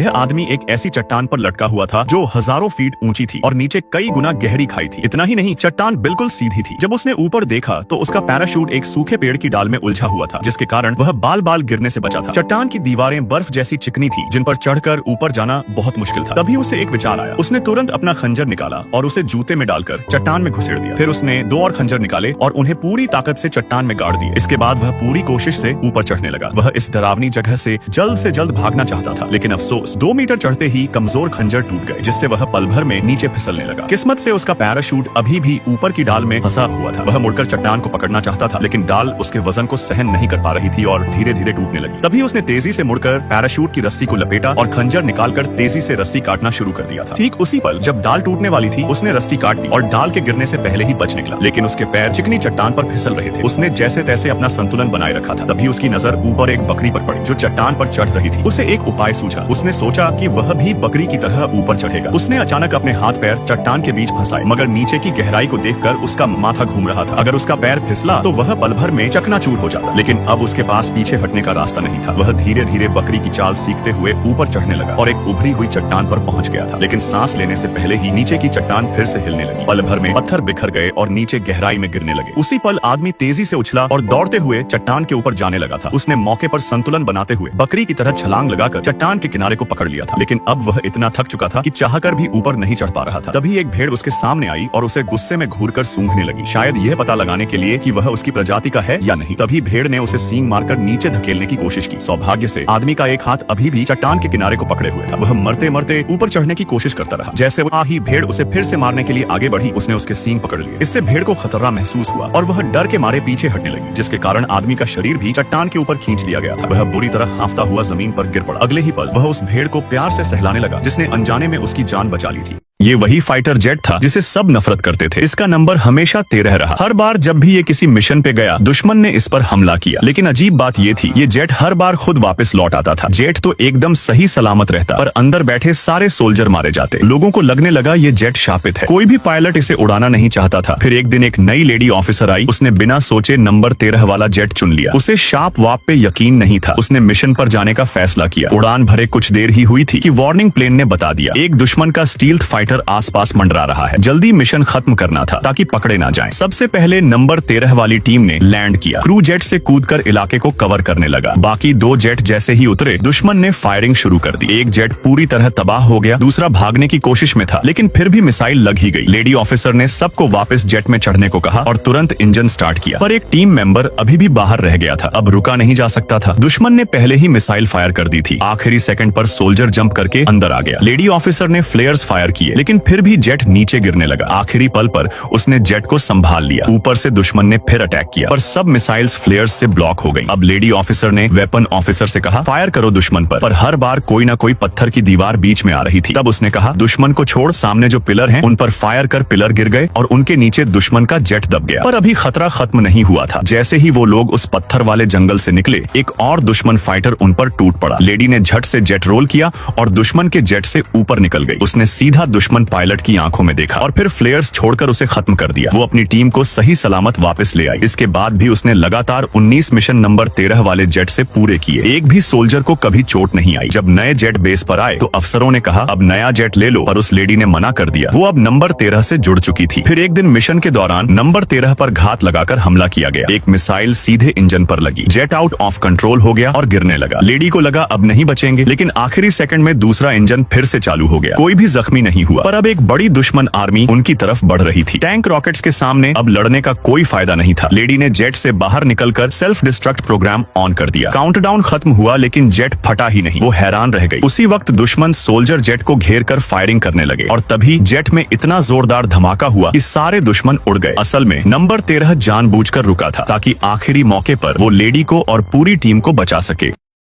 यह आदमी एक ऐसी चट्टान पर लटका हुआ था जो हजारों फीट ऊंची थी और नीचे कई गुना गहरी खाई थी। इतना ही नहीं, चट्टान बिल्कुल सीधी थी। जब उसने ऊपर देखा तो उसका पैराशूट एक सूखे पेड़ की डाल में उलझा हुआ था, जिसके कारण वह बाल बाल गिरने से बचा था। चट्टान की दीवारें बर्फ जैसी चिकनी थी, जिन पर चढ़कर ऊपर जाना बहुत मुश्किल था। तभी उसे एक विचार आया। उसने तुरंत अपना खंजर निकाला और उसे जूते में डालकर चट्टान में घुसेड़ दिया। फिर उसने 2 और खंजर निकाले और उन्हें पूरी ताकत से चट्टान में गाड़ दिए। इसके बाद वह पूरी कोशिश से ऊपर चढ़ने लगा। वह इस डरावनी जगह से जल्द भागना चाहता था, लेकिन अफसोस 2 मीटर चढ़ते ही कमजोर खंजर टूट गए, जिससे वह पल भर में नीचे फिसलने लगा। किस्मत से उसका पैराशूट अभी भी ऊपर की डाल में फंसा हुआ था। वह मुड़कर चट्टान को पकड़ना चाहता था, लेकिन डाल उसके वजन को सहन नहीं कर पा रही थी और धीरे धीरे टूटने लगी। तभी उसने तेजी से मुड़कर पैराशूट की रस्सी को लपेटा और खंजर निकालकर तेजी से रस्सी काटना शुरू कर दिया था। ठीक उसी पल जब डाल टूटने वाली थी, उसने रस्सी काट दी और डाल के गिरने से पहले ही बच निकला, लेकिन उसके पैर चिकनी चट्टान पर फिसल रहे थे। उसने जैसे तैसे अपना संतुलन बनाए रखा था। तभी उसकी नजर ऊपर एक बकरी पर पड़ी जो चट्टान पर चढ़ रही थी। उसे एक उपाय सूझा। उसने सोचा कि वह भी बकरी की तरह ऊपर चढ़ेगा। उसने अचानक अपने हाथ पैर चट्टान के बीच फंसाए, मगर नीचे की गहराई को देखकर उसका माथा घूम रहा था। अगर उसका पैर फिसला तो वह पल भर में चकनाचूर हो जाता, लेकिन अब उसके पास पीछे हटने का रास्ता नहीं था। वह धीरे धीरे बकरी की चाल सीखते हुए ऊपर चढ़ने लगा और एक उभरी हुई चट्टान पर पहुंच गया था। लेकिन सांस लेने से पहले ही नीचे की चट्टान फिर से हिलने लगी। पल भर में पत्थर बिखर गए और नीचे गहराई में गिरने लगे। उसी पल आदमी तेजी से उछला और दौड़ते हुए चट्टान के ऊपर जाने लगा था। उसने मौके पर संतुलन बनाते हुए बकरी की तरह छलांग लगाकर चट्टान के किनारे को पकड़ लिया था, लेकिन अब वह इतना थक चुका था कि चाहकर भी ऊपर नहीं चढ़ पा रहा था। तभी एक भेड़ उसके सामने आई और उसे गुस्से में घूरकर सूंघने लगी, शायद यह पता लगाने के लिए कि वह उसकी प्रजाति का है या नहीं। तभी भेड़ ने उसे सींग मारकर नीचे धकेलने की कोशिश की। सौभाग्य से आदमी का एक हाथ अभी भी चट्टान के किनारे को पकड़े हुए था। वह मरते मरते ऊपर चढ़ने की कोशिश करता रहा। जैसे ही भेड़ उसे फिर से मारने के लिए आगे बढ़ी, उसने उसके सींग पकड़ लिए। इससे भेड़ को खतरा महसूस हुआ और वह डर के मारे पीछे हटने लगी, जिसके कारण आदमी का शरीर भी चट्टान के ऊपर खींच लिया गया था। वह बुरी तरह हांफता हुआ जमीन पर गिर पड़ा। अगले ही पल वह उस भेड़ को प्यार से सहलाने लगा, जिसने अनजाने में उसकी जान बचा ली थी। ये वही फाइटर जेट था जिसे सब नफरत करते थे। इसका नंबर हमेशा 13 रहा। हर बार जब भी ये किसी मिशन पे गया, दुश्मन ने इस पर हमला किया। लेकिन अजीब बात ये थी, ये जेट हर बार खुद वापस लौट आता था। जेट तो एकदम सही सलामत रहता, पर अंदर बैठे सारे सोल्जर मारे जाते। लोगों को लगने लगा ये जेट शापित है। कोई भी पायलट इसे उड़ाना नहीं चाहता था। फिर एक दिन एक नई लेडी ऑफिसर आई। उसने बिना सोचे नंबर 13 वाला जेट चुन लिया। उसे शार्प वाप पे यकीन नहीं था। उसने मिशन पर जाने का फैसला किया। उड़ान भरे कुछ देर ही हुई थी कि वार्निंग प्लेन ने बता दिया, एक दुश्मन का स्टील्थ फाइटर आसपास मंडरा रहा है। जल्दी मिशन खत्म करना था ताकि पकड़े ना जाएं। सबसे पहले नंबर 13 वाली टीम ने लैंड किया। क्रू जेट से कूदकर इलाके को कवर करने लगा। बाकी 2 जेट जैसे ही उतरे, दुश्मन ने फायरिंग शुरू कर दी। एक जेट पूरी तरह तबाह हो गया, दूसरा भागने की कोशिश में था, लेकिन फिर भी मिसाइल लग ही गई। लेडी ऑफिसर ने सबको वापस जेट में चढ़ने को कहा और तुरंत इंजन स्टार्ट किया, पर एक टीम मेंबर अभी भी बाहर रह गया था। अब रुका नहीं जा सकता था। दुश्मन ने पहले ही मिसाइल फायर कर दी थी। आखिरी सेकंड पर सोल्जर जंप करके अंदर आ गया। लेडी ऑफिसर ने फ्लेयर्स फायर किए, लेकिन फिर भी जेट नीचे गिरने लगा। आखिरी पल पर उसने जेट को संभाल लिया। ऊपर से दुश्मन ने फिर अटैक किया, पर सब मिसाइल्स फ्लेयर्स से ब्लॉक हो गई। अब लेडी ऑफिसर ने वेपन ऑफिसर से कहा, फायर करो दुश्मन पर हर बार कोई ना कोई पत्थर की दीवार बीच में आ रही थी। तब उसने कहा, दुश्मन को छोड़, सामने जो पिलर हैं उन पर फायर कर। पिलर गिर गए और उनके नीचे दुश्मन का जेट दब गया। पर अभी खतरा खत्म नहीं हुआ था। जैसे ही वो लोग उस पत्थर वाले जंगल से निकले, एक और दुश्मन फाइटर उन पर टूट पड़ा। लेडी ने झट से जेट रोल किया और दुश्मन के जेट से ऊपर निकल गई। उसने सीधा दुश्मन पायलट की आंखों में देखा और फिर फ्लेयर्स छोड़कर उसे खत्म कर दिया। वो अपनी टीम को सही सलामत वापस ले आई। इसके बाद भी उसने लगातार 19 मिशन नंबर 13 वाले जेट से पूरे किए। एक भी सोल्जर को कभी चोट नहीं आई। जब नए जेट बेस पर आए तो अफसरों ने कहा, अब नया जेट ले लो, पर उस लेडी ने मना कर दिया। वो अब नंबर 13 से जुड़ चुकी थी। फिर एक दिन मिशन के दौरान नंबर 13 पर घात लगाकर हमला किया गया। एक मिसाइल सीधे इंजन पर लगी। जेट आउट ऑफ कंट्रोल हो गया और गिरने लगा। लेडी को लगा अब नहीं बचेंगे, लेकिन आखिरी सेकंड में दूसरा इंजन फिर से चालू हो गया। कोई भी जख्मी नहीं हुआ, पर अब एक बड़ी दुश्मन आर्मी उनकी तरफ बढ़ रही थी। टैंक रॉकेट्स के सामने अब लड़ने का कोई फायदा नहीं था। लेडी ने जेट से बाहर निकलकर सेल्फ डिस्ट्रक्ट प्रोग्राम ऑन कर दिया। काउंटडाउन खत्म हुआ, लेकिन जेट फटा ही नहीं। वो हैरान रह गई। उसी वक्त दुश्मन सोल्जर जेट को घेर कर फायरिंग करने लगे और तभी जेट में इतना जोरदार धमाका हुआ कि सारे दुश्मन उड़ गए। असल में नंबर 13 जानबूझकर रुका था ताकि आखिरी मौके पर वो लेडी को और पूरी टीम को बचा सके।